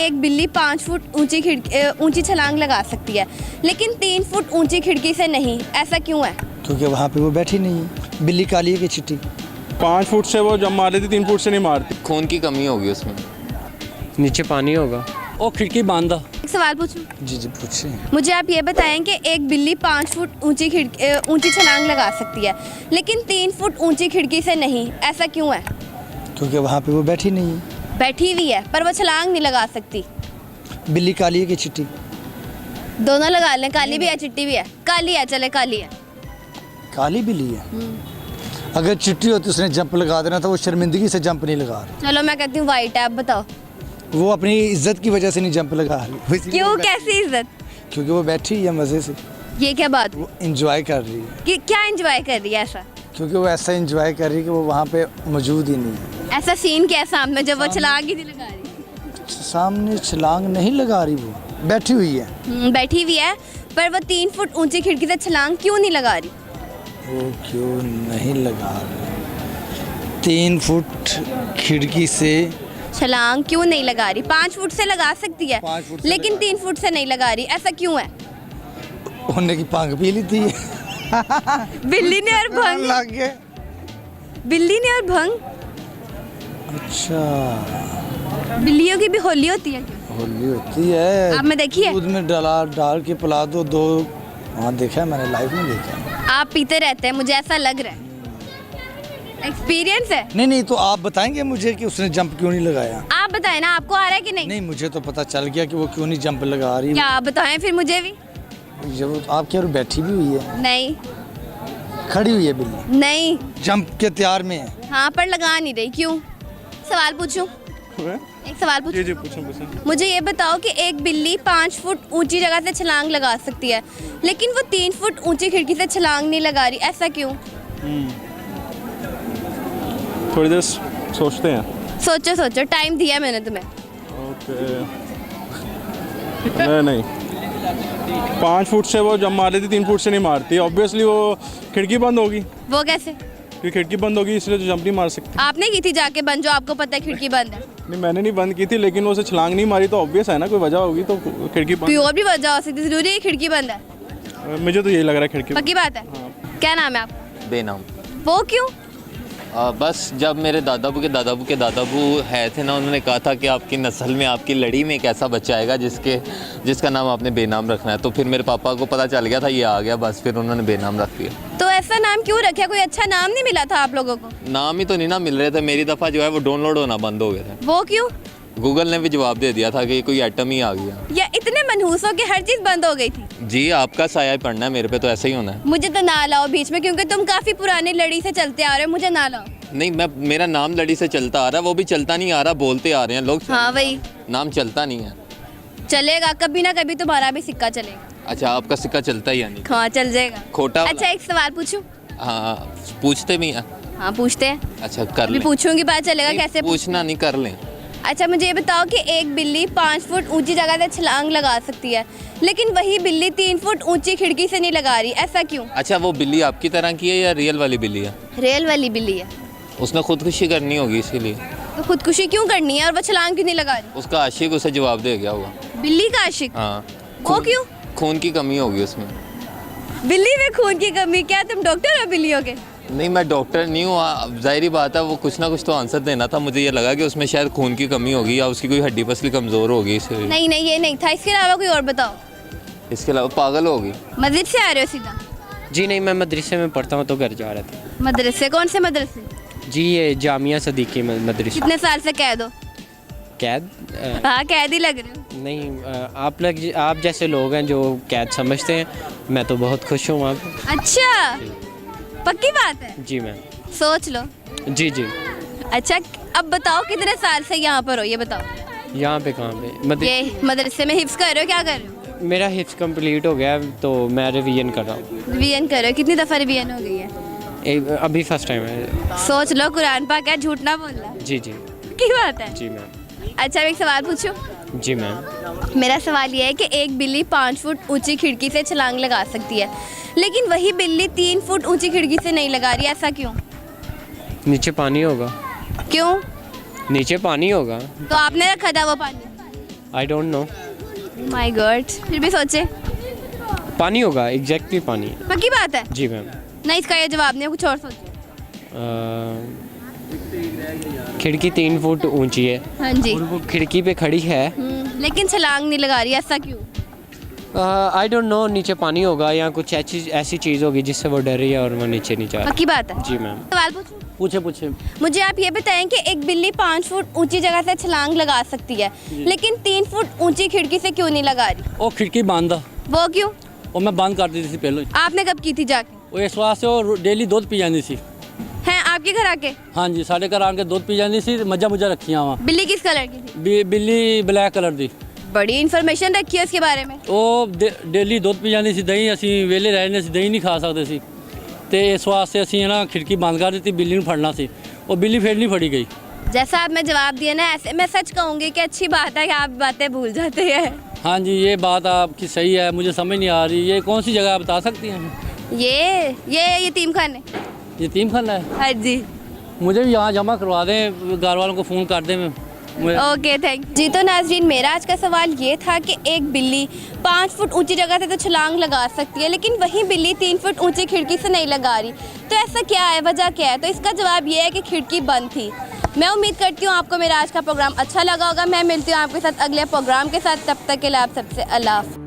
एक बिल्ली 5 फुट ऊंची छलांग लगा सकती है, लेकिन 3 फुट ऊंची खिड़की से नहीं। ऐसा क्यों है? क्योंकि वहाँ पे वो बैठी नहीं है। बिल्ली काली है कि चिट्टी? 5 फुट से वो जब मार लेती 3 फुट से नहीं मारती। खून की कमी होगी उसमें। नीचे पानी होगा। ओ खिड़की बांधा। एक सवाल पूछूं? जी जी पूछिए। मुझे आप ये बताएं कि एक बिल्ली 5 फुट ऊंची छलांग लगा सकती है, लेकिन 3 फुट ऊंची खिड़की से नहीं। ऐसा क्यों है? क्योंकि वहाँ पे वो बैठी नहीं है। बैठी हुई है पर वो छलांग नहीं लगा सकती। बिल्ली काली है कि चिट्टी? दोनों लगा लें, काली भी है चिट्टी भी है। काली है, चले काली है। काली बिल्ली है। अगर चिट्टी होती उसने जंप लगा देना था, वो शर्मिंदगी से जंप नहीं लगा रही। चलो मैं कहती हूँ वाइट है, आप बताओ। वो अपनी इज्जत की वजह से नहीं जंप लगा रही। क्यों, कैसी इज्जत? क्योंकि वो बैठी है मज़े से, ये क्या बात? वो इंजॉय कर रही है। कि क्या एंजॉय कर रही है ऐसा? क्योंकि वो ऐसा इंजॉय कर रही है कि वो वहाँ पे मौजूद ही नहीं है। ऐसा सीन क्या है सामने जब वो छलांग ही नहीं लगा रही? सामने छलांग नहीं लगा रही, वो बैठी हुई है। बैठी हुई है पर वो 3 फुट ऊंची खिड़की से छलांग क्यों नहीं लगा रही? वो क्यों नहीं लगा रही? 3 फुट खिड़की से छलांग क्यों नहीं लगा रही? 5 फुट से लगा सकती है, 5 फुट से लेकिन 3 फुट से नहीं लगा रही। ऐसा क्यों है? होने की पांग पी ली थी। बिल्ली ने और भंग। लग गए। बिल्ली ने और भंग। अच्छा, बिल्लियों की भी होली होती है क्या? होली होती है। आपने देखी है? दूध में डाल के पिला दो। हाँ देखा है मैंने, लाइफ में देखा है। आप पीते रहते हैं, मुझे ऐसा लग रहा है। एक्सपीरियंस है? नहीं तो आप बताएंगे मुझे कि उसने जंप क्यों नहीं लगाया? आप बताएं ना, आपको आ रहा है कि नहीं? नहीं, मुझे तो पता चल गया कि वो क्यों नहीं जंप लगा रही। क्या आप बताएं फिर मुझे भी? जब आप क्या बैठी भी हुई है, नहीं खड़ी हुई है बिल्ली, नहीं। जंप के तैयार में है। हाँ पर लगा नहीं रही, क्यों? सवाल पूछूं? एक सवाल पूछूं? जी पूछो। मुझे ये बताओ कि एक बिल्ली 5 फुट ऊंची जगह से छलांग लगा सकती है, लेकिन वो 3 फुट ऊंची खिड़की से छलांग नहीं लगा रही। ऐसा क्यों? थोड़ी देर सोचते हैं। सोचो, टाइम दिया मैंने तुम्हें। ओके। नहीं 5 फुट से वो जब मार लेती 3 फुट से नहीं मारती। ऑब्वियसली वो खिड़की बंद होगी। वो कैसे? क्योंकि खिड़की बंद होगी इसलिए तो जंप नहीं मार सकती। आपने की थी जाके बंद, जो आपको पता है खिड़की बंद है? नहीं, मैंने नहीं बंद की थी, लेकिन वो उसे छलांग नहीं मारी तो ऑब्वियस है ना, कोई वजह होगी तो खिड़की कोई बंद। और भी वजह हो सकती है, जरूरी है खिड़की बंद है? मुझे तो यही लग रहा है खिड़की। पक्की बात है? क्या नाम है आप? बेनाम। वो क्यों? बस जब मेरे दादाबू के दादाबू है थे ना, उन्होंने कहा था कि आपकी नस्ल में, आपकी लड़ी में एक ऐसा बच्चा आएगा जिसका नाम आपने बेनाम रखना है। तो फिर मेरे पापा को पता चल गया था ये आ गया, बस फिर उन्होंने बेनाम रख दिया। तो ऐसा नाम क्यों रखा? कोई अच्छा नाम नहीं मिला था आप लोगों को? नाम ही तो नहीं ना मिल रहे थे। मेरी दफ़ा जो है वो डाउनलोड होना बंद हो गए थे। वो क्यों? गूगल ने भी जवाब दे दिया था कि कोई आइटम ही आ गया। या इतने मनहूस हो कि हर चीज़ बंद हो गई थी? जी, आपका साया ही पड़ना है मेरे पे, तो ऐसा ही होना है। मुझे तो ना लाओ बीच में, क्योंकि तुम काफ़ी पुरानी लड़ी से चलते आ रहे हो। मुझे ना लाओ। नहीं, मेरा नाम लड़ी से चलता आ रहा है, वो भी चलता नहीं आ रहा, बोलते आ रहे हैं लोग। हाँ वही नाम चलता नहीं है। चलेगा, कभी ना कभी तुम्हारा भी सिक्का चलेगा। अच्छा, आपका सिक्का चलता ही है नहीं? हाँ चल जाएगा। खोटा वाला? अच्छा एक सवाल पूछूं? हाँ, पूछते भी हैं। हाँ पूछते हैं। अच्छा कर अभी लें। पूछूंगी, पता चलेगा नहीं, कैसे पूछना नहीं, कर लें। अच्छा मुझे ये बताओ कि एक बिल्ली 5 फुट ऊंची जगह से छलांग लगा सकती है, लेकिन वही बिल्ली 3 फुट ऊंची खिड़की से नहीं लगा रही। ऐसा क्यों? अच्छा, वो बिल्ली आपकी तरह की है या रियल वाली बिल्ली है? रेल वाली बिल्ली है। उसने खुदकुशी करनी होगी इसीलिए। तो खुदकुशी क्यों करनी है और वो छलांग क्यों नहीं लगा रही? उसका आशिक उसे जवाब दे गया होगा। बिल्ली का आशिक? हाँ। वो क्यों? खून की कमी होगी उसमें। बिल्ली में खून की कमी? क्या तुम डॉक्टर हो बिल्लियों के? नहीं, मैं डॉक्टर नहीं हूँ। जाहिर बात है, वो कुछ ना कुछ तो आंसर देना था। मुझे ये लगा कि उसमें शायद खून की कमी होगी या उसकी कोई हड्डी पसली कमज़ोर होगी इसलिए। नहीं ये नहीं था। इसके अलावा कोई और बताओ। इसके अलावा पागल होगी। मस्जिद से आ रहे हो सीधा? जी नहीं, मैं मदरसे में पढ़ता हूँ तो घर जा रहा था। मदरसे? कौन से मदरसे? जी ये जामिया सदीकी मदरसा। कितने साल से कैद हो? कैद? हाँ कैद ही लग रहे हो। नहीं, आप जैसे लोग हैं जो कैद समझते हैं। मैं तो बहुत खुश हूँ वहाँ पे। अच्छा, पक्की बात है? जी मैम। सोच लो। जी। अच्छा अब बताओ कितने साल से यहाँ पर हो, ये बताओ। यहाँ पे कहाँ पे? ये मदरसे में हिफ्स कर रहे हो? क्या कर रहे हो? मेरा हिफ्स कंप्लीट हो गया तो मैं रिवीजन कर रहा हूँ। रिवीजन कर रहे हो? कितनी दफ़ा रिवीजन हो गई है? अभी फर्स्ट टाइम है। सोच लो, कुरान पाक है, झूठ ना बोलना। जी। की बात है? जी मैम। अच्छा मैं एक सवाल पूछूं? जी मैम। मेरा सवाल ये है कि एक बिल्ली 5 फुट ऊंची खिड़की से छलांग लगा सकती है, लेकिन वही बिल्ली 3 फुट ऊंची खिड़की से नहीं लगा रही। ऐसा क्यों? नीचे पानी होगा। क्यों? नीचे पानी होगा। तो आपने रखा था वो पानी? I don't know. My God, फिर भी सोचे। पानी होगा, एग्जैक्टली पानी। पक्की बात है? जी मैम। नहीं, इसका ये जवाब नहीं है, कुछ और सोचो। खिड़की 3 फुट ऊंची है हाँ जी। और वो खिड़की पे खड़ी है। लेकिन छलांग नहीं लगा रही, ऐसा क्यों? आई डोंट नो, नीचे पानी होगा या कुछ ऐसी चीज़ होगी जिससे वो डर रही है और वो नीचे नहीं जा रही। पक्की बात है? जी मैम। सवाल पूछूं? पूछे मुझे आप ये बताएं कि एक बिल्ली 5 फुट ऊंची जगह से छलांग लगा सकती है, लेकिन 3 फुट ऊंची खिड़की से क्यों नहीं लगा रही? वो खिड़की बंद आ वो क्यों? और मैं बंद कर दी थी पहले। आपने कब की थी जाके? वो इस वास्ते वो डेली दूध पी जाती सी। हैं आपके घर आके? हाँ जी, साढ़े घर आके दूध पी जाती सी, मज्जा मुझा रखियां वहाँ। बिल्ली किस कलर की थी? बिल्ली ब्लैक कलर दी। बड़ी इन्फॉर्मेशन रखी है उसके बारे में। ਉਹ ਡੇਲੀ ਦੁੱਧ ਪੀ ਜਾਂਦੀ ਸੀ, ਦਹੀਂ ਅਸੀਂ ਵਿਹਲੇ ਰਹਿ ਜਾਂਦੇ ਸੀ, ਦਹੀਂ ਨਹੀਂ ਖਾ ਸਕਦੇ ਸੀ ਤੇ ਇਸ ਵਾਸਤੇ ਅਸੀਂ ਨਾ ਖਿੜਕੀ ਬੰਦ ਕਰ ਦਿੱਤੀ, ਬਿੱਲੀ ਨੂੰ ਫੜਨਾ ਸੀ, ਉਹ ਬਿੱਲੀ ਫਿਰ नहीं फड़ी गई। जैसा आपने जवाब दिया ना, ऐसे मैं सच कहूँगी कि अच्छी बात है कि आप बातें भूल जाते हैं। हाँ जी, ये बात आपकी सही है, मुझे समझ नहीं आ रही ये कौन सी जगह आप बता सकती हैं? ये यतीम खाने। यतीम खाना है? हाँ जी। मुझे भी यहाँ जमा करवा दें, घर वालों को फ़ोन कर दें। ओके, थैंक जी। तो नाजरीन, मेरा आज का सवाल ये था कि एक बिल्ली 5 फुट ऊंची जगह से तो छलांग लगा सकती है, लेकिन वही बिल्ली 3 फुट ऊंची खिड़की से नहीं लगा रही। तो ऐसा क्या है, वजह क्या है? तो इसका जवाब ये है कि खिड़की बंद थी। मैं उम्मीद करती हूँ आपको मेरा आज का प्रोग्राम अच्छा लगा होगा। मैं मिलती हूँ आपके साथ अगले प्रोग्राम के साथ। तब तक के लिए आप सबसे अल्लाह हाफ़िज़।